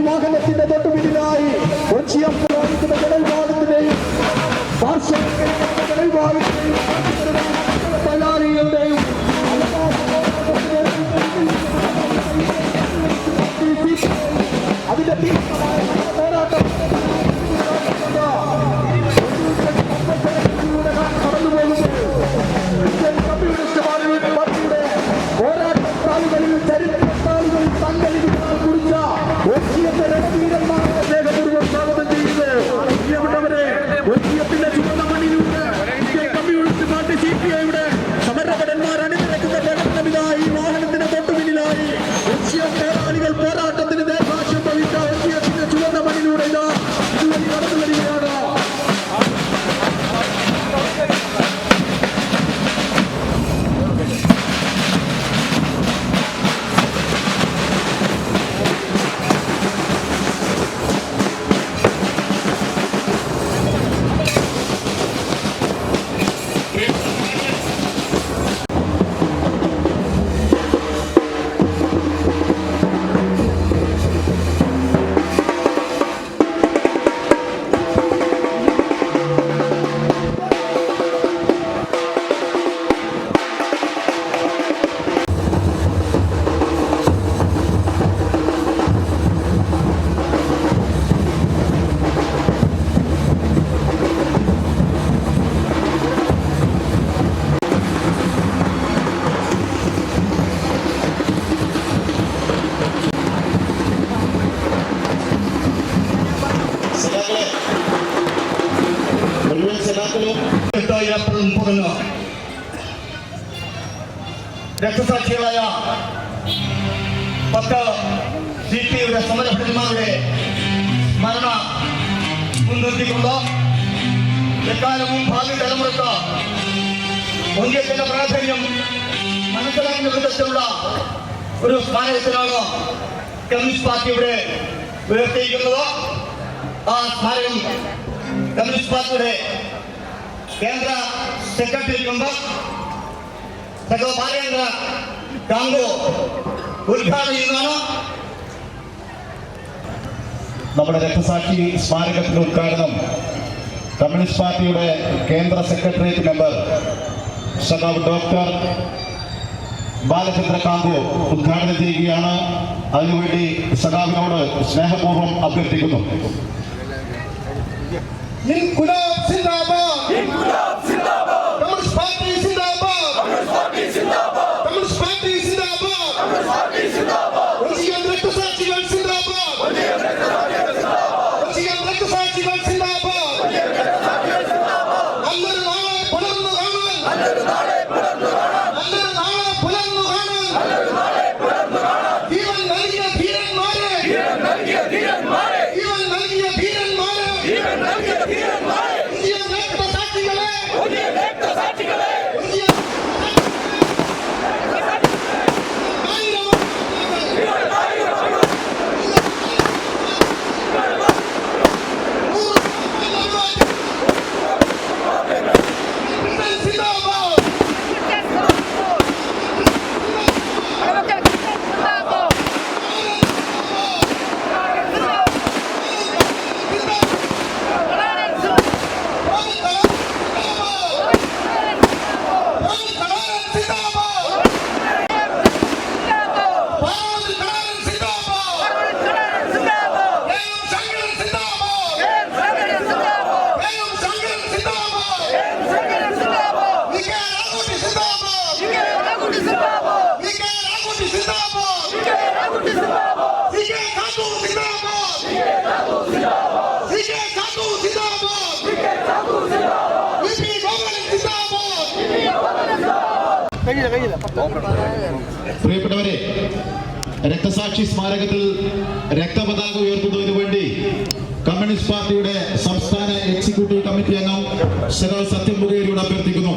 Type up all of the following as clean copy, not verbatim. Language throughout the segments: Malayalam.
വാഹനത്തിന്റെ തൊട്ടുപിന്നിലായി കൊച്ചിയം ജനവിഭാഗത്തിന്റെയും തൊഴിലാളികളുടെയും അതിന്റെ പോരാട്ടം കടന്നു പോകുമ്പോൾ കമ്മ്യൂണിസ്റ്റ് പാർട്ടിയുടെ പോരാട്ടത്താളുകളിൽ ചരിത്രത്താളുകളിൽ സങ്കലിപ്പിക്കാൻ കുറിച്ച ഒച്ചിയത്തെ രണവീരന്മാരെ സ്നേഹപൂർവ്വം സ്വാഗതം ചെയ്യുന്നത്. പ്രിയപ്പെട്ടവരെ, ഒച്ചിയത്തിന്റെ ചുവന്ന മണ്ണിലൂടെ കമ്മ്യൂണിസ്റ്റ് പാർട്ടി CPIയുടെ സമരഭടന്മാർ അണിനിരക്കുന്ന പ്രകടനമിതായി വാഹനത്തിന് തൊട്ടുപിന്നിലായി ഒച്ചിയം പോരാളികൾ പോരാട്ടത്തിന് ദേശാക്ഷ്യം വഹിച്ച ഒച്ചിയത്തിന്റെ ചുവന്ന മണ്ണിലൂടെ ഇതാ ഇതുവഴി കടന്നു വരികയാണ്. രക്തസാക്ഷികളായ 10 CPIയുടെ സമരഭടന്മാരുടെ സ്മരണ മുൻനിർത്തിക്കൊണ്ട് എക്കാലവും ഭാവി തലമുറക്ക് ഒന്നിയത്തിന്റെ പ്രാധാന്യം മനസ്സിലാക്കുന്ന വിധത്തിലുള്ള ഒരു സ്മാരകത്തിലാണ് കമ്മ്യൂണിസ്റ്റ് പാർട്ടി ഇവിടെ ഉയർത്തിയിരിക്കുന്നത്. ആ സ്മാരകം കമ്മ്യൂണിസ്റ്റ് പാർട്ടിയുടെ കേന്ദ്ര സെക്രട്ടറി മെമ്പർ ബാലേന്ദ്ര കാങ്കോ ഉദ്ഘാടനം ചെയ്യുന്നതാണ്. നമ്മുടെ രക്തസാക്ഷി സ്മാരകത്തിന്റെ ഉദ്ഘാടനം കമ്മ്യൂണിസ്റ്റ് പാർട്ടിയുടെ കേന്ദ്ര സെക്രട്ടേറിയറ്റ് മെമ്പർ സഖാവ് ഡോക്ടർ ബാലചന്ദ്ര കാങ്കോ ഉദ്ഘാടനം ചെയ്യുകയാണ്. അതിനുവേണ്ടി സഖാവിനോട് സ്നേഹപൂർവ്വം അഭ്യർത്ഥിക്കുന്നു. ഇൻക്ലാബ് സിന്ദാബാദ്, ഇൻക്ലാബ് സിന്ദാബാദ്, കമ്മ്യൂണിസ്റ്റ് പാർട്ടി സിന്ദാബാദ്, കമ്മ്യൂണിസ്റ്റ് പാർട്ടി സിന്ദാബാദ്, കമ്മ്യൂണിസ്റ്റ് പാർട്ടി സിന്ദാബാദ്, കമ്മ്യൂണിസ്റ്റ് പാർട്ടി സിന്ദാബാദ്, ഒച്ചിയം രക്തസാക്ഷികൾ സിന്ദാബാദ്, ഒച്ചിയം രക്തസാക്ഷികൾ സിന്ദാബാദ്, ഒച്ചിയം രക്തസാക്ഷികൾ സിന്ദാബാദ്, ഒച്ചിയം രക്തസാക്ഷികൾ സിന്ദാബാദ്. നല്ലൊരു നാളെ പുലർന്നു കാണാൻ, നല്ലൊരു നാളെ പുലർന്നു കാണാൻ, നല്ലൊരു നാളെ പുലർന്നു കാണാൻ, നല്ലൊരു നാളെ പുലർന്നു കാണാൻ. ജീവൻ നൽകിയ ധീരന്മാരെ, ജീവൻ നൽകിയ ധീരന്മാരെ, ജീവൻ നൽകിയ ധീരന്മാരെ, ജീവൻ നൽകിയ ധീരന്മാരെ, ഒച്ചിയം രക്തസാക്ഷികളെ, ഒച്ചിയം രക്തസാക്ഷികളെ, ഒച്ചിയം പ്രിയപ്പെട്ടവരെ, രക്തസാക്ഷി സ്മാരകത്തിൽ രക്തപതാക ഉയർത്തുന്നതിനു വേണ്ടി കമ്മ്യൂണിസ്റ്റ് പാർട്ടിയുടെ സംസ്ഥാന എക്സിക്യൂട്ടീവ് കമ്മിറ്റി അംഗം സഖാവ് സത്യം മുഖേരിയോട് അഭ്യർത്ഥിക്കുന്നു.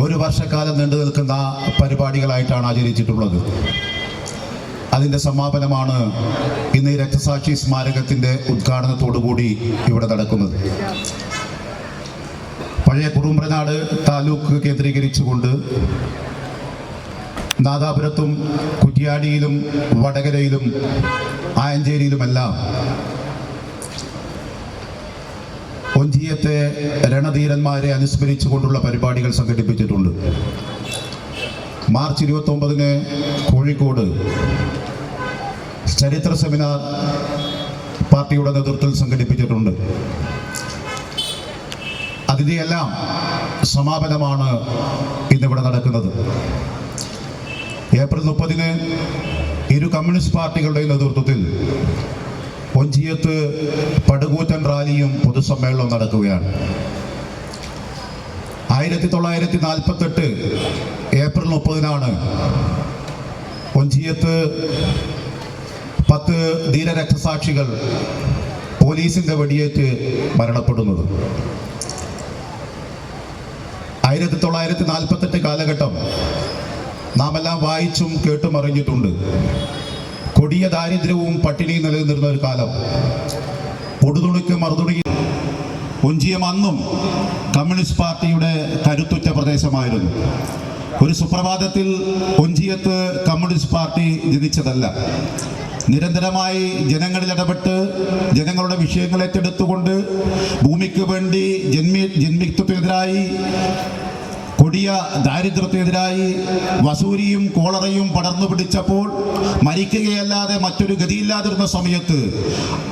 ഒരു വർഷക്കാലം നീണ്ടു നിൽക്കുന്ന പരിപാടികളായിട്ടാണ് ആചരിച്ചിട്ടുള്ളത്. അതിൻ്റെ സമാപനമാണ് ഇന്ന് ഈ രക്തസാക്ഷി സ്മാരകത്തിൻ്റെ ഉദ്ഘാടനത്തോടുകൂടി ഇവിടെ നടക്കുന്നത്. പഴയ കുറുമ്പ്രനാട് താലൂക്ക് കേന്ദ്രീകരിച്ചുകൊണ്ട് നാദാപുരത്തും കുറ്റ്യാടിയിലും വടകരയിലും ആയഞ്ചേരിയിലുമെല്ലാം ഒഞ്ചിയത്തെ രണധീരന്മാരെ അനുസ്മരിച്ചുകൊണ്ടുള്ള പരിപാടികൾ സംഘടിപ്പിച്ചിട്ടുണ്ട്. മാർച്ച് 29-ന് കോഴിക്കോട് ചരിത്ര സെമിനാർ പാർട്ടിയുടെ നേതൃത്വത്തിൽ സംഘടിപ്പിച്ചിട്ടുണ്ട്. അതിൻ്റെയെല്ലാം സമാപനമാണ് ഇന്നിവിടെ നടക്കുന്നത്. ഏപ്രിൽ 30-ന് ഇരു കമ്മ്യൂണിസ്റ്റ് പാർട്ടികളുടെ നേതൃത്വത്തിൽ ഒഞ്ചിയത്ത് പടുകൂറ്റൻ റാലിയും പൊതുസമ്മേളനവും നടക്കുകയാണ്. 1948 ഏപ്രിൽ 30 ഒഞ്ചിയത്ത് 10 ധീരരക്തസാക്ഷികൾ പോലീസിന്റെ വെടിയേറ്റ് മരണപ്പെടുന്നത്. 1948 കാലഘട്ടം നാം എല്ലാം വായിച്ചും കേട്ടും അറിഞ്ഞിട്ടുണ്ട്. കൊടിയ ദാരിദ്ര്യവും പട്ടിണിയും നിലനിന്നിരുന്ന ഒരു കാലം. പൊടുതുണിക്ക് മറുതുണി. ഒഞ്ചിയം അന്നും കമ്മ്യൂണിസ്റ്റ് പാർട്ടിയുടെ കരുത്തുറ്റ പ്രദേശമായിരുന്നു. ഒരു സുപ്രഭാതത്തിൽ ഒഞ്ചിയത്ത് കമ്മ്യൂണിസ്റ്റ് പാർട്ടി ജനിച്ചതല്ല. നിരന്തരമായി ജനങ്ങളിൽ ഇടപെട്ട് ജനങ്ങളുടെ വിഷയങ്ങൾ ഏറ്റെടുത്തുകൊണ്ട് ഭൂമിക്ക് വേണ്ടി ജന്മിത്വത്തിനെതിരായി, കൊടിയ ദാരിദ്ര്യത്തിനെതിരായി വസൂരിയും കോളറയും പടർന്നു പിടിച്ചപ്പോൾ മരിക്കുകയല്ലാതെ മറ്റൊരു ഗതിയില്ലാതിരുന്ന സമയത്ത്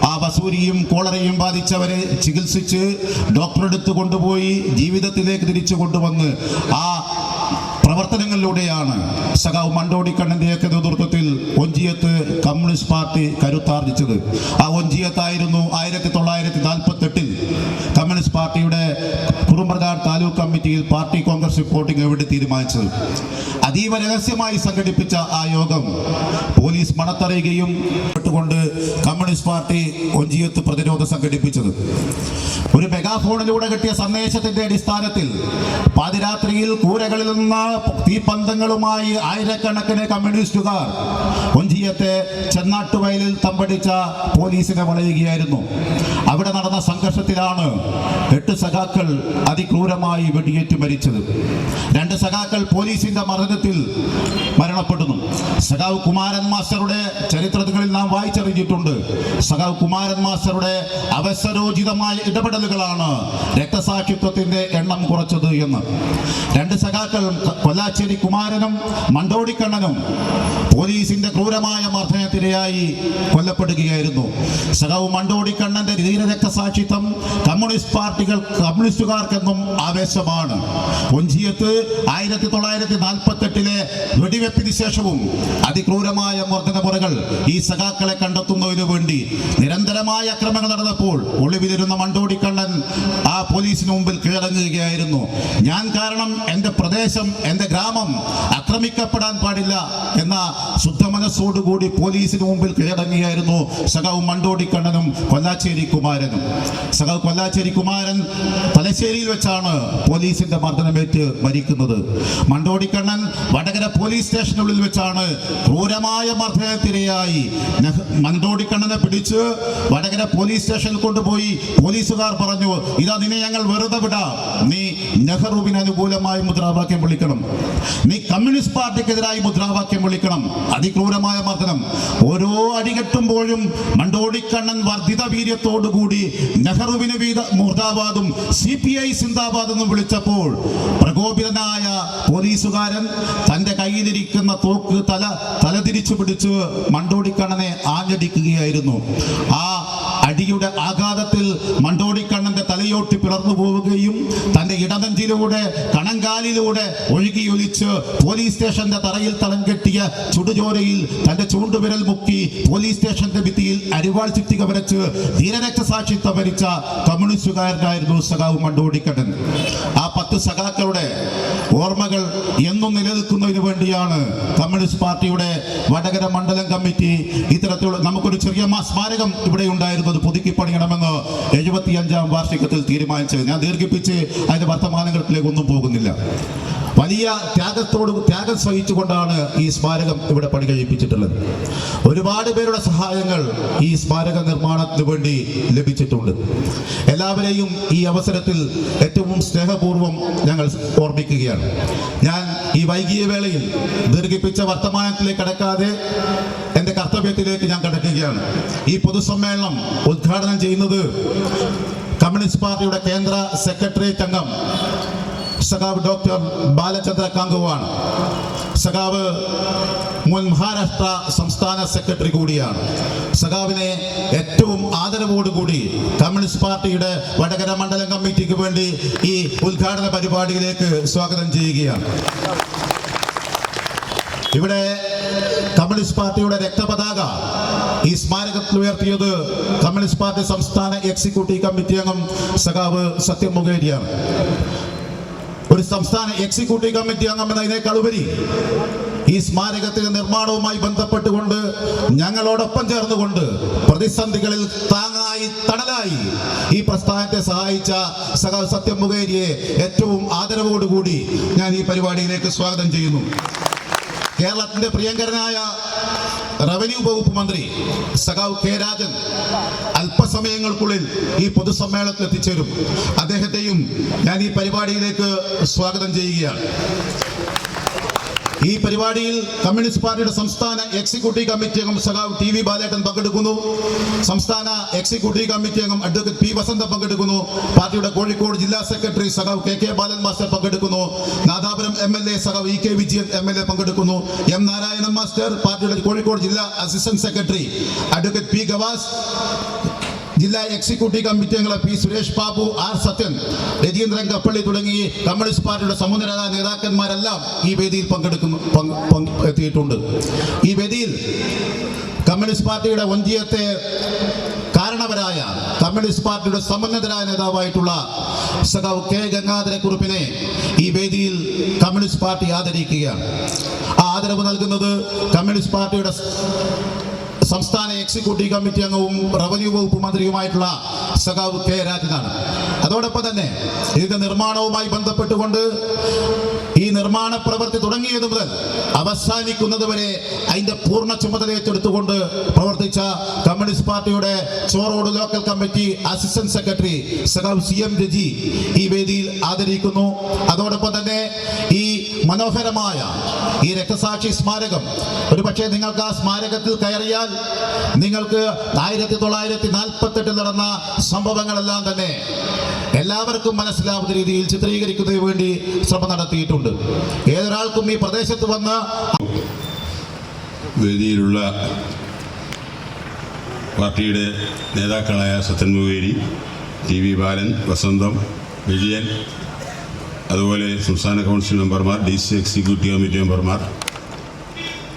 ആ വസൂരിയും കോളറയും ബാധിച്ചവരെ ചികിത്സിച്ച് ഡോക്ടറെടുത്ത് കൊണ്ടുപോയി ജീവിതത്തിലേക്ക് തിരിച്ചു കൊണ്ടുവന്ന് ആ പ്രവർത്തനങ്ങളിലൂടെയാണ് സഖാവ് മണ്ടോടിക്കണ്ണൻ്റെയൊക്കെ നേതൃത്വത്തിൽ ഒഞ്ചിയത്ത് കമ്മ്യൂണിസ്റ്റ് പാർട്ടി കരുത്താർജിച്ചത്. ആ ഒഞ്ചിയത്തായിരുന്നു 1948 കമ്മ്യൂണിസ്റ്റ് പാർട്ടിയുടെ കുറുമ്പ്രകാട് താലൂക്ക് കമ്മിറ്റിയിൽ പാർട്ടി കോൺഗ്രസ് റിപ്പോർട്ടിംഗ് എവിടെ തീരുമാനിച്ചത്. അതീവ രഹസ്യമായി സംഘടിപ്പിച്ച ആ യോഗം പോലീസ് മണത്തറിയുകയും കൊണ്ട് കമ്മ്യൂണിസ്റ്റ് പാർട്ടി ഒഞ്ചിയത്ത് പ്രതിരോധം സംഘടിപ്പിച്ചത്. ഒരു മെഗാഫോണിലൂടെ കിട്ടിയ സന്ദേശത്തിന്റെ അടിസ്ഥാനത്തിൽ പാതിരാത്രിയിൽ കൂരകളിൽ നിന്ന് തീപ്പന്തങ്ങളുമായി ആയിരക്കണക്കിന് കമ്മ്യൂണിസ്റ്റുകാർ ഒഞ്ചിയത്തെ ചെന്നാട്ടുവയലിൽ തമ്പടിച്ച പോലീസിനെ വളയുകയായിരുന്നു. അവിടെ നടന്ന സംഘർഷത്തിലാണ് 8 സഖാക്കൾ അതിക്രൂരമായി വെടിയേറ്റ് മരിച്ചത്. 2 സഖാക്കൾ പോലീസിന്റെ മർദ്ദനത്തിൽ മരണപ്പെടുന്നു. സഖാവ് കുമാരൻ മാസ്റ്ററുടെ ചരിത്രങ്ങളിൽ നാം വായിച്ചറിഞ്ഞിട്ടുണ്ട്. സഖാവ് കുമാരൻ മാസ്റ്ററുടെ അവസരോചിതമായ ഇടപെടലുകളാണ് രക്തസാക്ഷിത്വത്തിന്റെ എണ്ണം കുറച്ചത് എന്ന്. 2 സഖാക്കൾ കൊല്ലാച്ചേരി കുമാരനും മണ്ടോടിക്കണ്ണനും പോലീസിന്റെ ക്രൂരമായ മർദ്ദനത്തിരയായി കൊല്ലപ്പെടുകയായിരുന്നു. സഖാവ് മണ്ടോടിക്കണ്ണന്റെ ധീരരക്തസാക്ഷിത്വം കമ്മ്യൂണിസ്റ്റുകാർക്കെന്നും ആവേശമാണ്. ഒഞ്ചിയത്ത് 1948 വെടിവെപ്പിന് ശേഷവും അതിക്രൂരമായ മർദ്ദനമുറകൾ ഈ സഖാക്കളെ കണ്ടെത്തുന്നതിനു വേണ്ടി നിരന്തരമായ അക്രമങ്ങൾ നടന്നപ്പോൾ ഒളിവിലിരുന്ന മണ്ടോടിക്കണ്ണൻ ആ പോലീസിന് മുമ്പിൽ കീഴടങ്ങുകയായിരുന്നു. ഞാൻ കാരണം എൻ്റെ പ്രദേശം, എൻ്റെ ഗ്രാമം ആക്രമിക്കപ്പെടാൻ പാടില്ല എന്ന ശുദ്ധ മനസ്സോടുകൂടി പോലീസിന് മുമ്പിൽ കീഴടങ്ങിയായിരുന്നു സഖാവ് മണ്ടോടിക്കണ്ണനും കൊല്ലാച്ചേരി കുമാരനും. സഖാവ് കൊല്ലാച്ചേരി കുമാരൻ തലശ്ശേരിയിൽ വെച്ചാണ് പോലീസിന്റെ മർദ്ദനമേറ്റ് മരിക്കുന്നത്. മണ്ടോടിക്കണ്ണൻ വടകര പോലീസ് സ്റ്റേഷനുള്ളിൽ വെച്ചാണ് ക്രൂരമായ മർദ്ദനത്തിരയായി. മണ്ടോടിക്കണ്ണനെ പിടിച്ച് വടകര പോലീസ് സ്റ്റേഷനിൽ കൊണ്ടുപോയി പോലീസുകാർ പറഞ്ഞു, ഇതാ നിന്നെ ഞങ്ങൾ വെറുതെ വിടാം, നീ നെഹ്റുവിന് അനുകൂലമായി മുദ്രാവാക്യം വിളിക്കണം, നീ കമ്മ്യൂണിസ്റ്റ് പാർട്ടിക്കെതിരായി മുദ്രാവാക്യം വിളിക്കണം. അതിക്രൂരമായ മർദ്ദനം. ഓരോ അടികെട്ടുമ്പോഴും മണ്ടോടിക്കണ്ണൻ വർദ്ധിത വീര്യത്തോടുകൂടി നെഹ്റുവിന് മുർദാബാദും CPI സിന്ദാബാദ് എന്നും വിളിച്ചപ്പോൾ പ്രകോപിതനായ പോലീസുകാരൻ തന്റെ കയ്യിലിരിക്കുന്ന തോക്ക് തലതിരിച്ചു പിടിച്ച് മണ്ടോടിക്കണ്ണനെ ആഞ്ഞടിക്കുകയായിരുന്നു. ആ അടിയുടെ ആഘാതത്തിൽ മണ്ടോടിക്കണ്ണന്റെ തലയോട്ടി പിളർന്നു പോവുകയും തന്റെ ഇടനെഞ്ചിലൂടെ കണങ്കാലിലൂടെ ഒഴുകിയൊലിച്ച് പോലീസ് സ്റ്റേഷന്റെ തറയിൽ തളം കെട്ടിയ ചുടുചോരയിൽ തന്റെ ചൂണ്ടുവിരൽ മുക്കി പോലീസ് സ്റ്റേഷന്റെ ഭിത്തിയിൽ അരിവാൾ ചുറ്റിക വരച്ച് ധീരരക്തസാക്ഷിത്വം വരിച്ച കമ്മ്യൂണിസ്റ്റുകാരനായിരുന്നു സഖാവ് മണ്ടോടിക്കണ്ണൻ. ആ 10 സഖാക്കളുടെ ഓർമ്മകൾ എന്നും നിലനിൽക്കുന്നതിന് വേണ്ടിയാണ് കമ്മ്യൂണിസ്റ്റ് പാർട്ടിയുടെ വടകര മണ്ഡലം കമ്മിറ്റി ഇത്തരത്തിലുള്ള നമുക്കൊരു ചെറിയ സ്മാരകം ഇവിടെ ഉണ്ടായിരുന്നത് പുതുക്കി പണിയണമെന്ന് 75ാം വാർഷികത്തിൽ തീരുമാനിച്ചത്. ഞാൻ ദീർഘിപ്പിച്ച് അതിന്റെ വർത്തമാനങ്ങളിലേക്ക് ഒന്നും പോകുന്നില്ല. വലിയ ത്യാഗം സഹിച്ചുകൊണ്ടാണ് ഈ സ്മാരകം ഇവിടെ പണി കഴിപ്പിച്ചിട്ടുള്ളത്. ഒരുപാട് പേരുടെ സഹായങ്ങൾ ഈ സ്മാരക നിർമ്മാണത്തിന് വേണ്ടി ലഭിച്ചിട്ടുണ്ട്. എല്ലാവരെയും ഈ അവസരത്തിൽ ഏറ്റവും സ്നേഹപൂർവ്വം ഞങ്ങൾ ഓർമ്മിക്കുകയാണ്. ഞാൻ ഈ വൈകിയ വേളയിൽ ദീർഘിപ്പിച്ച വർത്തമാനത്തിലേക്ക് കടക്കാതെ എൻ്റെ കർത്തവ്യത്തിലേക്ക് ഞാൻ കടക്കുകയാണ്. ഈ പൊതുസമ്മേളനം ഉദ്ഘാടനം ചെയ്യുന്നത് കമ്മ്യൂണിസ്റ്റ് പാർട്ടിയുടെ കേന്ദ്ര സെക്രട്ടേറിയറ്റ് അംഗം സഖാവ് ഡോക്ടർ ബാലചന്ദ്ര കാങ്കുവാണ്. സഖാവ് മുൻ മഹാരാഷ്ട്ര സംസ്ഥാന സെക്രട്ടറി കൂടിയാണ്. സഖാവിനെ ഏറ്റവും ആദരവോടുകൂടി കമ്മ്യൂണിസ്റ്റ് പാർട്ടിയുടെ വടകര മണ്ഡലം കമ്മിറ്റിക്ക് വേണ്ടി ഈ ഉദ്ഘാടന പരിപാടിയിലേക്ക് സ്വാഗതം ചെയ്യുകയാണ്. ഇവിടെ കമ്മ്യൂണിസ്റ്റ് പാർട്ടിയുടെ രക്തപതാക ഈ സ്മാരകത്തിൽ ഉയർത്തിയത് കമ്മ്യൂണിസ്റ്റ് പാർട്ടി സംസ്ഥാന എക്സിക്യൂട്ടീവ് കമ്മിറ്റി അംഗം സഖാവ് സത്യം മൊകേരിയാണ്. ഒരു സംസ്ഥാന എക്സിക്യൂട്ടീവ് കമ്മിറ്റി അംഗം എന്നതിനേക്കാൾ ഉപരി ഈ സ്മാരകത്തിന്റെ നിർമ്മാണവുമായി ബന്ധപ്പെട്ടുകൊണ്ട് ഞങ്ങളോടൊപ്പം ചേർന്നുകൊണ്ട് പ്രതിസന്ധികളിൽ താങ്ങായി തണലായി ഈ പ്രസ്ഥാനത്തെ സഹായിച്ച സഖാവ് സത്യം മൊകേരിയെ ഏറ്റവും ആദരവോടുകൂടി ഞാൻ ഈ പരിപാടിയിലേക്ക് സ്വാഗതം ചെയ്യുന്നു. കേരളത്തിന്റെ പ്രിയങ്കരനായ റവന്യൂ വകുപ്പ് മന്ത്രി സഖാവ് കെ രാജൻ അല്പസമയങ്ങൾക്കുള്ളിൽ ഈ പൊതുസമ്മേളനത്തിൽ എത്തിച്ചേരും. അദ്ദേഹത്തെയും ഞാൻ ഈ പരിപാടിയിലേക്ക് സ്വാഗതം ചെയ്യുകയാണ്. ഈ പരിപാടിയിൽ കമ്മ്യൂണിസ്റ്റ് പാർട്ടിയുടെ സംസ്ഥാന എക്സിക്യൂട്ടീവ് കമ്മിറ്റി അംഗം സഖാവ് ടി വി ബാലേട്ടൻ പങ്കെടുക്കുന്നു. സംസ്ഥാന എക്സിക്യൂട്ടീവ് കമ്മിറ്റി അംഗം അഡ്വക്കേറ്റ് പി വസന്ത പങ്കെടുക്കുന്നു. പാർട്ടിയുടെ കോഴിക്കോട് ജില്ലാ സെക്രട്ടറി സഖാവ് കെ ബാലൻ മാസ്റ്റർ പങ്കെടുക്കുന്നു. നാദാപുരം MLA സഖാവ് EK വിജയൻ MLA പങ്കെടുക്കുന്നു. M നാരായണൻ മാസ്റ്റർ, പാർട്ടിയുടെ കോഴിക്കോട് ജില്ലാ assistant secretary advocate P Gavas, ജില്ലാ എക്സിക്യൂട്ടീവ് കമ്മിറ്റി അംഗങ്ങളെ പി സുരേഷ് ബാബു, ആർ സത്യൻ, രജീന്ദ്രൻ കപ്പള്ളി തുടങ്ങി കമ്മ്യൂണിസ്റ്റ് പാർട്ടിയുടെ സമുന്നത നേതാക്കന്മാരെല്ലാം ഈ വേദിയിൽ എത്തിയിട്ടുണ്ട്. ഈ വേദിയിൽ കമ്മ്യൂണിസ്റ്റ് പാർട്ടിയുടെ ഒഞ്ചിയത്തെ കാരണവരായ കമ്മ്യൂണിസ്റ്റ് പാർട്ടിയുടെ സമുന്നതരായ നേതാവായിട്ടുള്ള സഖാവ് കെ ഗംഗാധരക്കുറുപ്പിനെ ഈ വേദിയിൽ കമ്മ്യൂണിസ്റ്റ് പാർട്ടി ആദരിക്കുകയാണ്. ആ ആദരവ് നൽകുന്നത് കമ്മ്യൂണിസ്റ്റ് പാർട്ടിയുടെ സംസ്ഥാന എക്സിക്യൂട്ടീവ് കമ്മിറ്റി അംഗവും റവന്യൂ വകുപ്പ് മന്ത്രിയുമായിട്ടുള്ള സഖാവ് കെ രാജനാണ്. അതോടൊപ്പം തന്നെ ഇതിന്റെ നിർമ്മാണവുമായി ബന്ധപ്പെട്ടുകൊണ്ട് ഈ നിർമ്മാണ പ്രവൃത്തി തുടങ്ങിയത് മുതൽ അവസാനിക്കുന്നത് വരെ അതിന്റെ പൂർണ്ണ ചുമതല ഏറ്റെടുത്തുകൊണ്ട് പ്രവർത്തിച്ച കമ്മ്യൂണിസ്റ്റ് പാർട്ടിയുടെ Chorode local committee assistant secretary സഖാവ് CM രജി ഈ വേദിയിൽ ആദരിക്കുന്നു. അതോടൊപ്പം തന്നെ ഈ മനോഹരമായ ഈ രക്തസാക്ഷി സ്മാരകം, ഒരുപക്ഷെ നിങ്ങൾക്ക് ആ സ്മാരകത്തിൽ കയറിയാൽ നിങ്ങൾക്ക് 1948 നടന്ന സംഭവങ്ങളെല്ലാം തന്നെ എല്ലാവർക്കും മനസ്സിലാവുന്ന രീതിയിൽ ചിത്രീകരിക്കുന്നതിന് വേണ്ടി ശ്രമം നടത്തിയിട്ടുണ്ട്. ഏതൊരാൾക്കും ഈ പ്രദേശത്ത് വന്ന് വേദിയിലുള്ള പാർട്ടിയുടെ നേതാക്കളായ സത്യൻ മൊകേരി, TV ബാലൻ, വസന്തം, വിജയൻ, അതുപോലെ സംസ്ഥാന കൗൺസിൽ മെമ്പർമാർ, DC എക്സിക്യൂട്ടീവ് കമ്മിറ്റി മെമ്പർമാർ,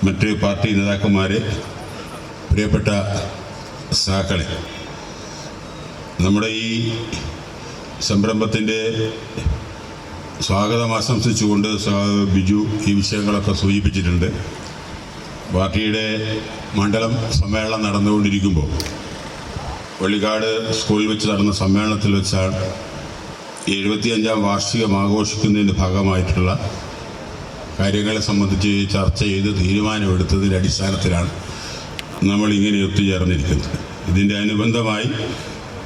മറ്റ് പാർട്ടി നേതാക്കന്മാരെ, പ്രിയപ്പെട്ട സഹാക്കളെ, നമ്മുടെ ഈ സംരംഭത്തിൻ്റെ സ്വാഗതം ആശംസിച്ചുകൊണ്ട് ബിജു ഈ വിഷയങ്ങളൊക്കെ സൂചിപ്പിച്ചിട്ടുണ്ട്. പാർട്ടിയുടെ മണ്ഡലം സമ്മേളനം നടന്നുകൊണ്ടിരിക്കുമ്പോൾ വള്ളിക്കാട് സ്കൂളിൽ വെച്ച് നടന്ന സമ്മേളനത്തിൽ വെച്ചാണ് 75ാം വാർഷികം ആഘോഷിക്കുന്നതിൻ്റെ ഭാഗമായിട്ടുള്ള കാര്യങ്ങളെ സംബന്ധിച്ച് ചർച്ച ചെയ്ത് തീരുമാനമെടുത്തതിൻ്റെ അടിസ്ഥാനത്തിലാണ് നമ്മളിങ്ങനെ ഒത്തുചേർന്നിരിക്കുന്നത്. ഇതിൻ്റെ അനുബന്ധമായി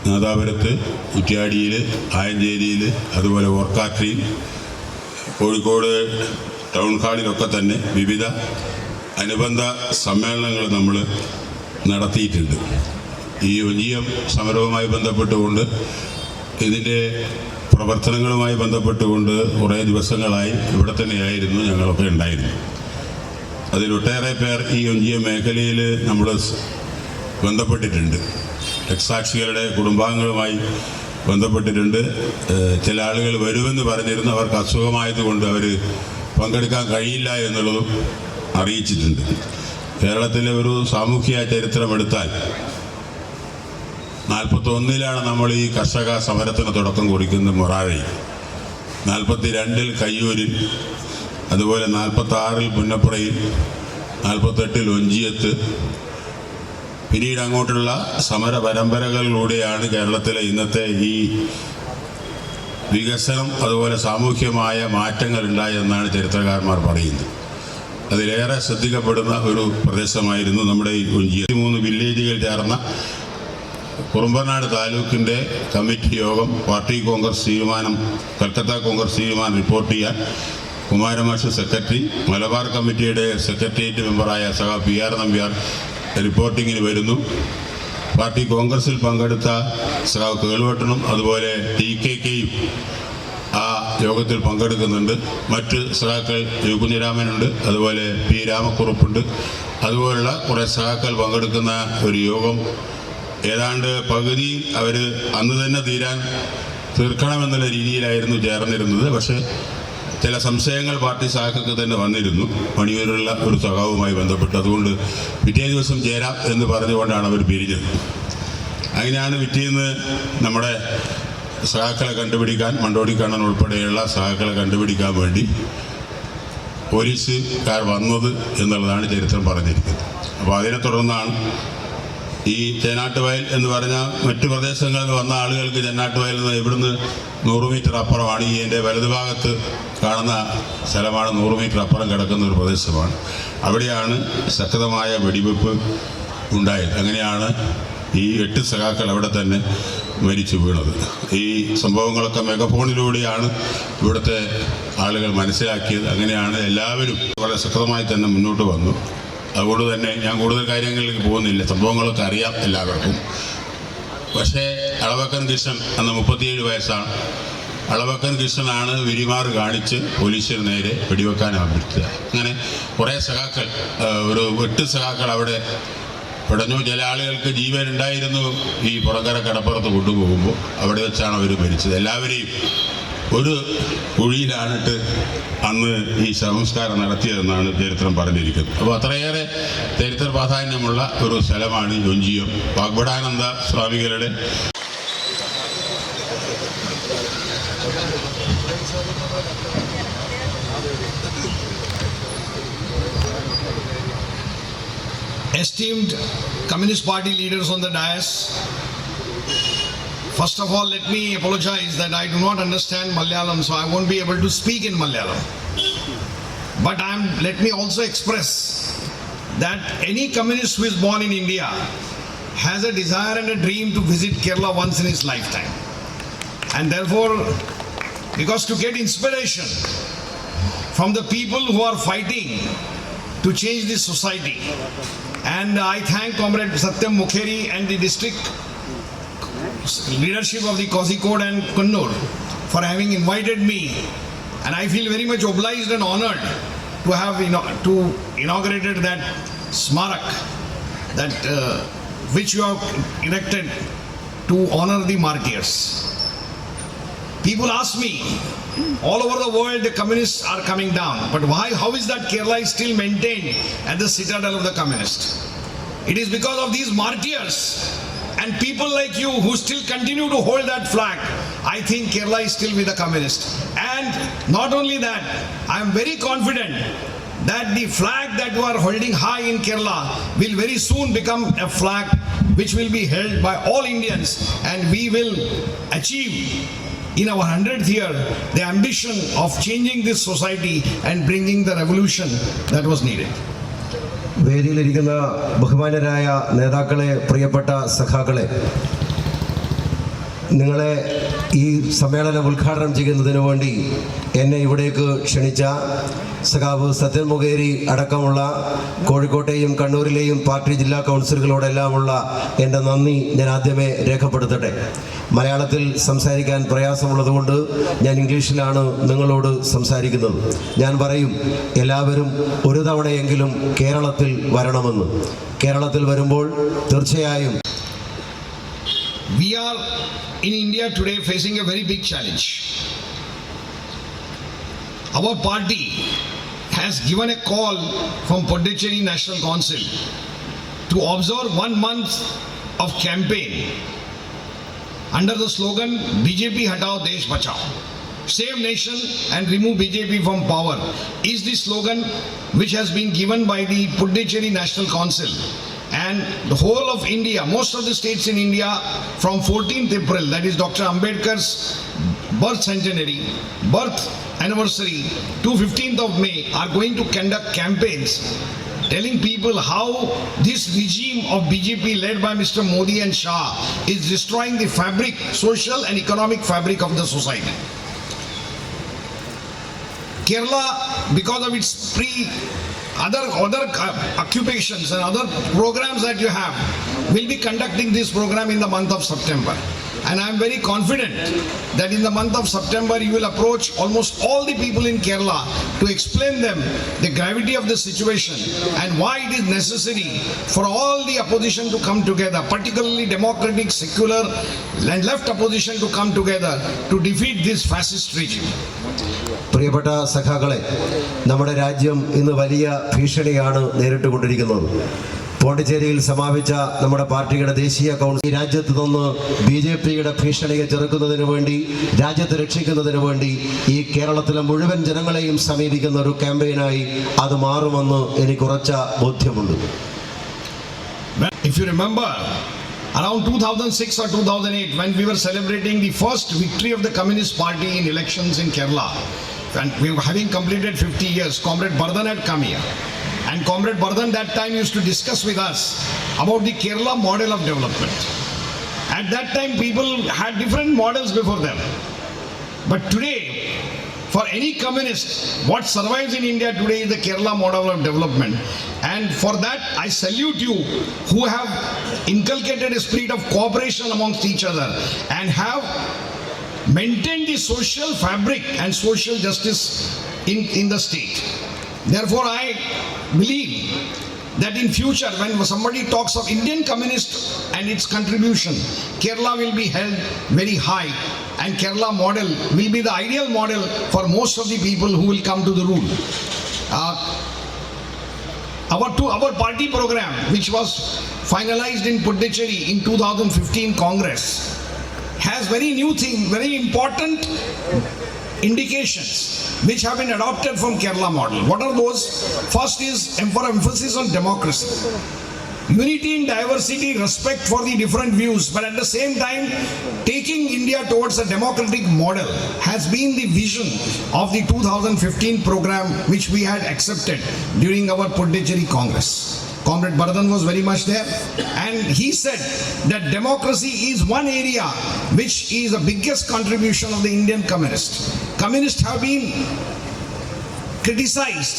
നാദാപുരത്ത്, കുറ്റ്യാടിയിൽ, ആയഞ്ചേരിയിൽ, അതുപോലെ ഓർക്കാട്രിയിൽ, കോഴിക്കോട് ടൗൺ ഹാളിലൊക്കെ തന്നെ വിവിധ അനുബന്ധ സമ്മേളനങ്ങൾ നമ്മൾ നടത്തിയിട്ടുണ്ട്. ഈ ഒഞ്ചിയം സമരവുമായി ബന്ധപ്പെട്ടുകൊണ്ട് ഇതിൻ്റെ പ്രവർത്തനങ്ങളുമായി ബന്ധപ്പെട്ടുകൊണ്ട് കുറേ ദിവസങ്ങളായി ഇവിടെ തന്നെയായിരുന്നു ഞങ്ങളൊക്കെ ഉണ്ടായിരുന്നു. അതിലൊട്ടേറെ പേർ ഈ ഒഞ്ചിയം മേഖലയിൽ നമ്മൾ ബന്ധപ്പെട്ടിട്ടുണ്ട്. രക്തസാക്ഷികളുടെ കുടുംബാംഗങ്ങളുമായി ബന്ധപ്പെട്ടിട്ടുണ്ട്. ചില ആളുകൾ വരുമെന്ന് പറഞ്ഞിരുന്നു, അവർക്ക് അസുഖമായതുകൊണ്ട് അവർ പങ്കെടുക്കാൻ കഴിയില്ല എന്നുള്ളതും അറിയിച്ചിട്ടുണ്ട്. കേരളത്തിലെ ഒരു സാമൂഹ്യ ചരിത്രമെടുത്താൽ 41-ലാണ് നമ്മൾ ഈ കർഷക സമരത്തിന് തുടക്കം കുറിക്കുന്നത് മൊറാഴയിൽ, 42-ൽ കയ്യൂരിൽ, അതുപോലെ 46-ൽ പുന്നപ്പുറയിൽ, 48-ൽ ഒഞ്ചിയത്ത്, പിന്നീട് അങ്ങോട്ടുള്ള സമര പരമ്പരകളിലൂടെയാണ് കേരളത്തിലെ ഇന്നത്തെ ഈ വികസനം അതുപോലെ സാമൂഹ്യമായ മാറ്റങ്ങൾ ഉണ്ടായെന്നാണ് ചരിത്രകാരന്മാർ പറയുന്നത്. അതിലേറെ ശ്രദ്ധിക്കപ്പെടുന്ന ഒരു പ്രദേശമായിരുന്നു നമ്മുടെ ഈ ഒഞ്ചിയം. 3 വില്ലേജുകൾ ചേർന്ന കുറുമ്പനാട് താലൂക്കിൻ്റെ കമ്മിറ്റി യോഗം പാർട്ടി കോൺഗ്രസ് തീരുമാനം, കൽക്കത്ത കോൺഗ്രസ് തീരുമാനം റിപ്പോർട്ട് ചെയ്യാൻ കുമാരമാഷ് സെക്രട്ടറി, മലബാർ കമ്മിറ്റിയുടെ സെക്രട്ടേറിയറ്റ് മെമ്പറായ സഖാവ് PR നമ്പ്യാർ റിപ്പോർട്ടിങ്ങിന് വരുന്നു. പാർട്ടി കോൺഗ്രസിൽ പങ്കെടുത്ത സഖാവ് കേളുവട്ടനും അതുപോലെ TKKയും ആ യോഗത്തിൽ പങ്കെടുക്കുന്നുണ്ട്. മറ്റ് സഖാക്കൾ കുഞ്ഞിരാമനുണ്ട്, അതുപോലെ P രാമക്കുറുപ്പുണ്ട്, അതുപോലുള്ള കുറേ സഖാക്കൾ പങ്കെടുക്കുന്ന ഒരു യോഗം. ഏതാണ്ട് പകുതി അവർ അന്ന് തന്നെ തീർക്കണമെന്നുള്ള രീതിയിലായിരുന്നു ചേർന്നിരുന്നത്. പക്ഷേ ചില സംശയങ്ങൾ പാർട്ടി സഹാക്കൾക്ക് തന്നെ വന്നിരുന്നു മണിയൂരിലുള്ള ഒരു സഖാവുമായി ബന്ധപ്പെട്ട്. അതുകൊണ്ട് പിറ്റേ ദിവസം ചേരാം എന്ന് പറഞ്ഞുകൊണ്ടാണ് അവർ പിരിഞ്ഞത്. അങ്ങനെയാണ് പിറ്റേന്ന് നമ്മുടെ സഹാക്കളെ കണ്ടുപിടിക്കാൻ, മണ്ടോടിക്കണ്ണൻ ഉൾപ്പെടെയുള്ള സഹാക്കളെ കണ്ടുപിടിക്കാൻ വേണ്ടി പോലീസുകാർ വന്നത് എന്നുള്ളതാണ് ചരിത്രം പറഞ്ഞിരിക്കുന്നത്. അപ്പോൾ അതിനെ തുടർന്നാണ് ഈ ചേനാട്ടുവയൽ എന്ന് പറഞ്ഞാൽ മറ്റു പ്രദേശങ്ങളിൽ നിന്ന് വന്ന ആളുകൾക്ക് ചേനാട്ടുവയൽ നിന്ന് ഇവിടുന്ന് 100 മീറ്റർ അപ്പുറമാണ്. ഈ എൻ്റെ വലതുഭാഗത്ത് കാണുന്ന സ്ഥലമാണ് 100 മീറ്റർ അപ്പുറം കിടക്കുന്ന ഒരു പ്രദേശമാണ്. അവിടെയാണ് ശക്തമായ വെടിവെപ്പ് ഉണ്ടായത്. അങ്ങനെയാണ് ഈ 8 സഖാക്കൾ അവിടെ തന്നെ മരിച്ചു വീണത്. ഈ സംഭവങ്ങളൊക്കെ മെഗാഫോണിലൂടെയാണ് ഇവിടുത്തെ ആളുകൾ മനസ്സിലാക്കിയത്. അങ്ങനെയാണ് എല്ലാവരും വളരെ ശക്തമായി തന്നെ മുന്നോട്ട് വന്നു. അതുകൊണ്ട് തന്നെ ഞാൻ കൂടുതൽ കാര്യങ്ങളിലേക്ക് പോകുന്നില്ല, സംഭവങ്ങളൊക്കെ അറിയാം എല്ലാവർക്കും. പക്ഷേ അളവക്കൻ കൃഷ്ണൻ അന്ന് 37 വയസ്സാണ്. അളവക്കൻ കൃഷ്ണനാണ് വിരിമാറ് കാണിച്ച് പോലീസിന് നേരെ വെടിവെക്കാൻ ആരംഭിച്ചത്. അങ്ങനെ കുറേ സഖാക്കൾ, ഒരു 8 സഖാക്കൾ അവിടെ പിടഞ്ഞു. ചില ആളുകൾക്ക് ജീവൻ ഉണ്ടായിരുന്നു ഈ പുറക്കര കടപ്പുറത്ത് കൊണ്ടുപോകുമ്പോൾ. അവിടെ വെച്ചാണ് അവർ മരിച്ചത്. എല്ലാവരെയും ഒരു കുഴിയിലാണിട്ട് അന്ന് ഈ സംസ്കാരം നടത്തിയതെന്നാണ് ചരിത്രം പറഞ്ഞിരിക്കുന്നത്. അപ്പോൾ അത്രയേറെ ചരിത്ര പ്രാധാന്യമുള്ള ഒരു സ്ഥലമാണ് ഒഞ്ചിയം. വാഗ്ഭടാനന്ദ സ്വാമികളുടെ Esteemed Communist Party leaders on the dais, first of all, let me apologize that I do not understand Malayalam, so I won't be able to speak in Malayalam. But let me also express that any communist who is born in India has a desire and a dream to visit Kerala once in his lifetime. And therefore, because to get inspiration from the people who are fighting to change this society, and I thank Comrade Satyam Mukheri and the district leadership of the Kozhikode and Kannur for having invited me, and I feel very much obliged and honored to have inaugurated that smarak that which you have erected to honor the martyrs. People ask me, all over the world the communists are coming down, but why? How is that Kerala is still maintained at the citadel of the communists? It is because of these martyrs and people like you who still continue to hold that flag. I think Kerala is still with the communists. And not only that, I am very confident that the flag that you are holding high in Kerala will very soon become a flag which will be held by all Indians, and we will achieve in our 100th year the ambition of changing this society and bringing the revolution that was needed. വേദിയിലിരിക്കുന്ന ബഹുമാനരായ നേതാക്കളെ, പ്രിയപ്പെട്ട സഖാക്കളെ, നിങ്ങളെ ഈ സമ്മേളനം ഉദ്ഘാടനം ചെയ്യുന്നതിന് വേണ്ടി എന്നെ ഇവിടേക്ക് ക്ഷണിച്ച സഖാവ് സത്യൻ മുഖേരി അടക്കമുള്ള കോഴിക്കോട്ടെയും കണ്ണൂരിലെയും പാർട്ടി ജില്ലാ കൗൺസിലുകളോടെല്ലാമുള്ള എൻ്റെ നന്ദി ഞാൻ ആദ്യമേ രേഖപ്പെടുത്തട്ടെ. മലയാളത്തിൽ സംസാരിക്കാൻ പ്രയാസമുള്ളതുകൊണ്ട് ഞാൻ ഇംഗ്ലീഷിലാണ് നിങ്ങളോട് സംസാരിക്കുന്നത്. ഞാൻ പറയും, എല്ലാവരും ഒരു തവണയെങ്കിലും കേരളത്തിൽ വരണമെന്ന്. കേരളത്തിൽ വരുമ്പോൾ തീർച്ചയായും We are in India today facing a very big challenge. Our party has given a call from Pondicherry National Council to observe 1 month of campaign under the slogan BJP Hatao Desh Bachao. Save nation and remove BJP from power is the slogan which has been given by the Pondicherry National Council. And the whole of India, most of the states in India, from 14th April, that is Dr. Ambedkar's birth centenary, birth anniversary to 15th of May, are going to conduct campaigns telling people how this regime of BJP led by Mr. Modi and Shah is destroying the fabric, social and economic fabric of the society. Kerala, because of its other occupations and other programs that you have, will be conducting this program in the month of September. And I am very confident that in the month of September you will approach almost all the people in Kerala to explain them the gravity of the situation and why it is necessary for all the opposition to come together, particularly democratic, secular and left opposition to come together to defeat this fascist regime. പ്രിയപ്പെട്ട സഖാക്കളെ, നമ്മുടെ രാജ്യം ഇന്ന് വലിയ ഭീഷണിയാണ് നേരിട്ടുകൊണ്ടിരിക്കുന്നത്. പോണ്ടിച്ചേരിയിൽ സമാപിച്ച നമ്മുടെ പാർട്ടിയുടെ ദേശീയ കൗൺസിൽ രാജ്യത്ത് നിന്ന് BJPയുടെ ഭീഷണിയെ ചെറുക്കുന്നതിന് വേണ്ടി, രാജ്യത്തെ രക്ഷിക്കുന്നതിന് വേണ്ടി ഈ കേരളത്തിലെ മുഴുവൻ ജനങ്ങളെയും സമീപിക്കുന്ന ഒരു ക്യാമ്പയിനായി അത് മാറുമെന്ന് എനിക്ക് ഉറച്ച ബോധ്യമുണ്ട്. If you remember, around 2006 or 2008, when we were celebrating the first victory of the Communist Party in elections in Kerala, and we were having completed 50 years, Comrade Bardhan had come here. And Comrade Bardhan that time used to discuss with us about the Kerala model of development. At that time, people had different models before them. But today, for any communist, what survives in India today is the Kerala model of development. And for that, I salute you who have inculcated a spirit of cooperation amongst each other and have maintained the social fabric and social justice in the state. Therefore, I believe that in future, when somebody talks of Indian communist and its contribution, Kerala will be held very high, and Kerala model will be the ideal model for most of the people who will come to the rule. Our party program, which was finalized in Puducherry in 2015 Congress, has very new thing, very important indications which have been adopted from Kerala model. What are those? First is emphasis on democracy. Unity in diversity, respect for the different views, but at the same time taking India towards a democratic model has been the vision of the 2015 program which we had accepted during our Puducherry Congress. Comrade Bardhan was very much there, and he said that democracy is one area which is the biggest contribution of the Indian communists. Communists have been criticized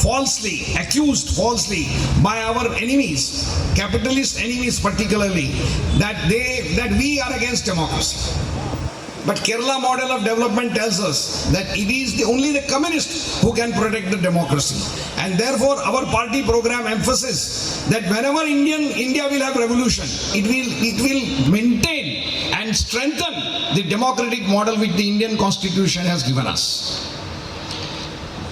falsely, accused falsely by our enemies, capitalist enemies particularly, that we are against democracy. But Kerala model of development tells us that it is only the communists who can protect the democracy. And therefore our party program emphasizes that whenever India will have revolution, it will maintain and strengthen the democratic model which the Indian Constitution has given us.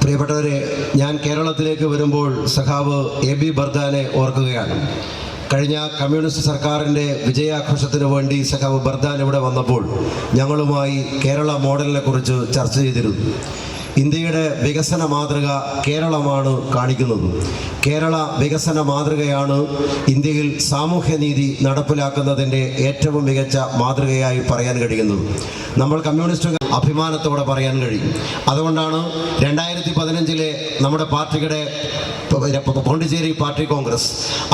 പ്രിയപ്പെട്ടവരെ, ഞാൻ കേരളത്തിലേക്ക് വരുമ്പോൾ സഖാവ് AB ബർദാനെ ഓർക്കുകയാണ്. കഴിഞ്ഞ കമ്മ്യൂണിസ്റ്റ് സർക്കാരിൻ്റെ വിജയാഘോഷത്തിന് വേണ്ടി സഖാവ് ബർദാൻ ഇവിടെ വന്നപ്പോൾ ഞങ്ങളുമായി കേരള മോഡലിനെ കുറിച്ച് ചർച്ച ചെയ്തിരുന്നു. ഇന്ത്യയുടെ വികസന മാതൃക കേരളമാണ് കാണിക്കുന്നത്. കേരള വികസന മാതൃകയാണ് ഇന്ത്യയിൽ സാമൂഹ്യനീതി നടപ്പിലാക്കുന്നതിൻ്റെ ഏറ്റവും മികച്ച മാതൃകയായി പറയാൻ കഴിയുന്നത്. നമ്മൾ കമ്മ്യൂണിസ്റ്റുകൾ അഭിമാനത്തോടെ പറയാൻ കഴിയും. അതുകൊണ്ടാണ് 2015 നമ്മുടെ പാർട്ടിയുടെ പോണ്ടിച്ചേരി പാർട്ടി കോൺഗ്രസ്,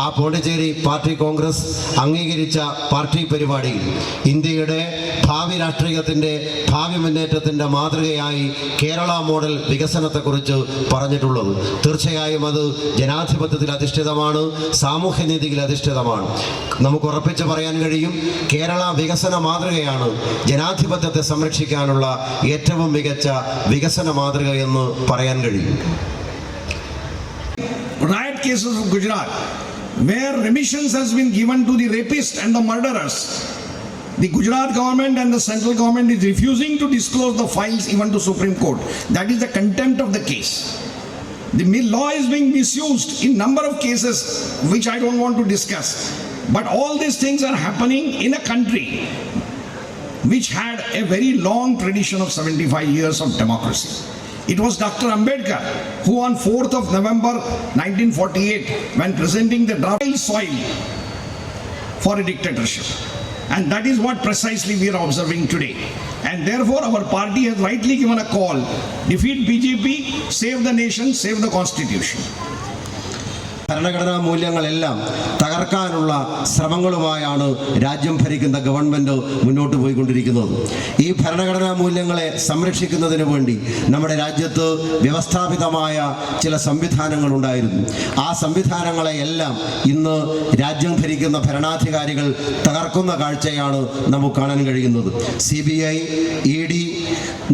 ആ പോണ്ടിച്ചേരി പാർട്ടി കോൺഗ്രസ് അംഗീകരിച്ച പാർട്ടി പരിപാടിയിൽ ഇന്ത്യയുടെ ഭാവി രാഷ്ട്രീയത്തിൻ്റെ ഭാവി മുന്നേറ്റത്തിൻ്റെ മാതൃകയായി കേരള മോഡൽ വികസനത്തെക്കുറിച്ച് പറഞ്ഞിട്ടുള്ളത്. തീർച്ചയായും അത് ജനാധിപത്യത്തിൽ അധിഷ്ഠിതമാണ്, സാമൂഹ്യനീതിയിൽ അധിഷ്ഠിതമാണ്. നമുക്ക് ഉറപ്പിച്ച് പറയാൻ കഴിയും, കേരള വികസന മാതൃകയാണ് ജനാധിപത്യത്തെ സംരക്ഷിക്കാനുള്ള ഏറ്റവും മികച്ച വികസന മാതൃക എന്ന് പറയാൻ കഴിയും. Riot cases of Gujarat, where remissions has been given to the rapists and the murderers, the Gujarat government and the central government is refusing to disclose the files even to Supreme Court. That is the contempt of the case. The law is being misused in number of cases which I don't want to discuss. But all these things are happening in a country which had a very long tradition of 75 years of democracy. It was Dr. Ambedkar who on 4th of November 1948, when presenting the draft soil for a dictatorship. And that is what precisely we are observing today. And therefore our party has rightly given a call: defeat BJP, save the nation, save the constitution. ഭരണഘടനാ മൂല്യങ്ങളെല്ലാം തകർക്കാനുള്ള ശ്രമങ്ങളുമായാണ് രാജ്യം ഭരിക്കുന്ന ഗവൺമെൻറ് മുന്നോട്ട് പോയിക്കൊണ്ടിരിക്കുന്നത്. ഈ ഭരണഘടനാ മൂല്യങ്ങളെ സംരക്ഷിക്കുന്നതിന് വേണ്ടി നമ്മുടെ രാജ്യത്ത് വ്യവസ്ഥാപിതമായ ചില സംവിധാനങ്ങളുണ്ടായിരുന്നു. ആ സംവിധാനങ്ങളെ എല്ലാം ഇന്ന് രാജ്യം ഭരിക്കുന്ന ഭരണാധികാരികൾ തകർക്കുന്ന കാഴ്ചയാണ് നമുക്ക് കാണാൻ കഴിയുന്നത്. CBI, ED,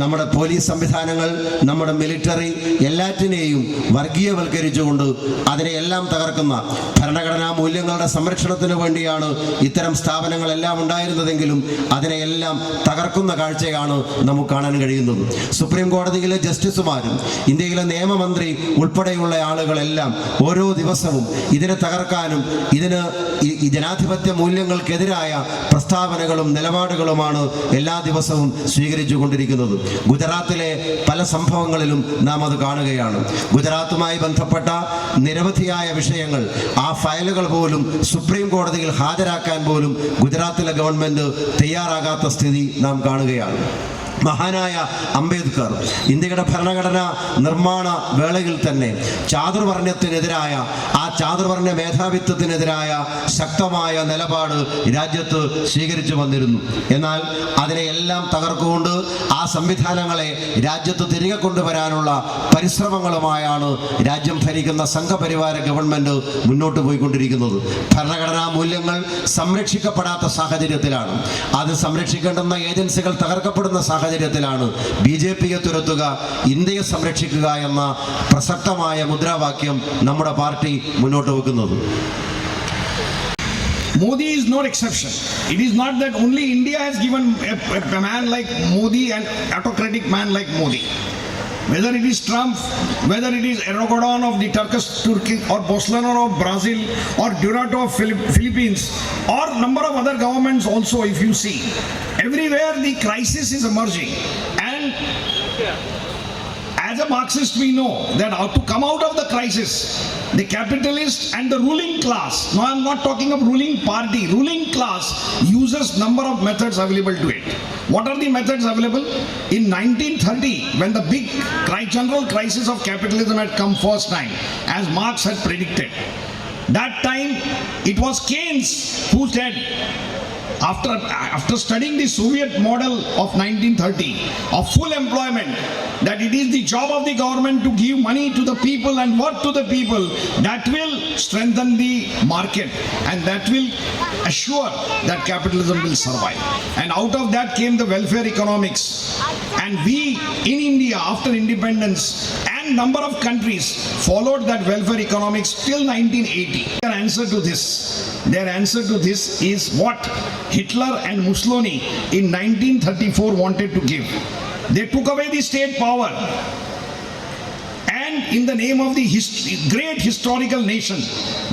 നമ്മുടെ പോലീസ് സംവിധാനങ്ങൾ, നമ്മുടെ മിലിറ്ററി എല്ലാറ്റിനെയും വർഗീയവൽക്കരിച്ചുകൊണ്ട് അതിനെയെല്ലാം തകർക്കുന്ന ഭരണഘടനാ മൂല്യങ്ങളുടെ സംരക്ഷണത്തിന് വേണ്ടിയാണ് ഇത്തരം സ്ഥാപനങ്ങളെല്ലാം ഉണ്ടായിരുന്നതെങ്കിലും അതിനെയെല്ലാം തകർക്കുന്ന കാഴ്ചയാണ് നമുക്ക് കാണാൻ കഴിയുന്നത്. സുപ്രീം കോടതിയിലെ ജസ്റ്റിസുമാരും ഇന്ത്യയിലെ നിയമമന്ത്രി ഉൾപ്പെടെയുള്ള ആളുകളെല്ലാം ഓരോ ദിവസവും ഇതിനെ തകർക്കാനും ഈ ജനാധിപത്യ മൂല്യങ്ങൾക്കെതിരായ പ്രസ്താവനകളും നിലപാടുകളുമാണ് എല്ലാ ദിവസവും സ്വീകരിച്ചു കൊണ്ടിരിക്കുന്നത്. ഗുജറാത്തിലെ പല സംഭവങ്ങളിലും നാം അത് കാണുകയാണ്. ഗുജറാത്തുമായി ബന്ധപ്പെട്ട നിരവധിയായ വിഷയങ്ങൾ, ആ ഫയലുകൾ പോലും സുപ്രീം കോടതിയിൽ ഹാജരാക്കാൻ പോലും ഗുജറാത്തിലെ ഗവൺമെൻറ് തയ്യാറാകാത്ത സ്ഥിതി നാം കാണുകയാണ്. മഹാനായ അംബേദ്കർ ഇന്ത്യയുടെ ഭരണഘടന നിർമ്മാണ വേളയിൽ തന്നെ ചാതുർവർണ്ണത്തിനെതിരായ, ആ ചാതുർവർണ്ണ മേധാവിത്വത്തിനെതിരായ ശക്തമായ നിലപാട് രാജ്യത്ത് സ്വീകരിച്ചു വന്നിരുന്നു. എന്നാൽ അതിനെയെല്ലാം തകർക്കുകൊണ്ട് ആ സംവിധാനങ്ങളെ രാജ്യത്ത് തിരികെ കൊണ്ടുവരാനുള്ള പരിശ്രമങ്ങളുമായാണ് രാജ്യം ഭരിക്കുന്ന സംഘപരിവാര ഗവൺമെൻറ് മുന്നോട്ട് പോയിക്കൊണ്ടിരിക്കുന്നത്. ഭരണഘടനാ മൂല്യങ്ങൾ സംരക്ഷിക്കപ്പെടാത്ത സാഹചര്യത്തിലാണ്, അത് സംരക്ഷിക്കേണ്ടുന്ന ഏജൻസികൾ തകർക്കപ്പെടുന്ന സാഹചര്യത്തിലാണ് BJPയെ തുരത്തുക, ഇന്ത്യയെ സംരക്ഷിക്കുക എന്ന പ്രസക്തമായ മുദ്രാവാക്യം നമ്മുടെ പാർട്ടി മുന്നോട്ട് വെക്കുന്നത്. Modi is no exception. It is not that only India has given a man like Modi, an autocratic man like Modi. Whether it is Trump, whether it is Erdogan of the Turkey, or Bolsonaro of Brazil, or Duterte of Philippines, or number of other governments also, if you see, everywhere the crisis is emerging. And as a Marxist, we know that how to come out of the crisis, the capitalist and the ruling class, no, I'm not talking of ruling party, ruling class uses number of methods available to it. What are the methods available? In 1930, when the big general crisis of capitalism had come first time, as Marx had predicted, that time it was Keynes who said, after studying the Soviet model of 1930 of full employment, that it is the job of the government to give money to the people and work to the people, that will strengthen the market and that will assure that capitalism will survive. And out of that came the welfare economics. And we in India, after independence, and number of countries followed that welfare economics till 1980. Their answer to this is what Hitler and Mussolini in 1934 wanted to give. They took away the state power, and in the name of the great historical nation,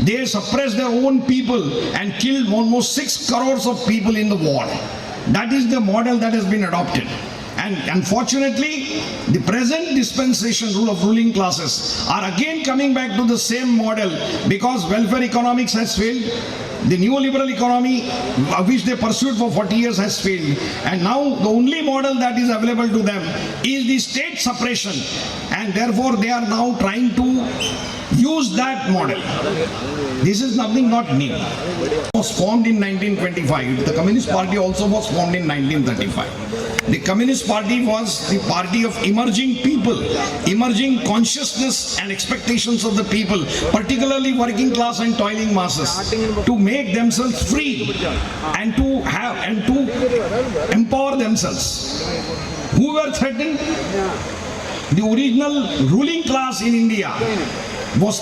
they suppressed their own people and killed almost 6 crores of people in the war. That is the model that has been adopted. And unfortunately, the present dispensation rule of ruling classes are again coming back to the same model, because welfare economics has failed. The neoliberal economy, which they pursued for 40 years, has failed. And now the only model that is available to them is the state suppression. And therefore they are now trying to use that model. This is nothing not new. It was formed in 1925. The Communist Party also was formed in 1935. The Communist Party was the party of emerging people, emerging consciousness and expectations of the people, particularly working class and toiling masses, to make themselves free and to empower themselves. Who were threatened? The original ruling class in India was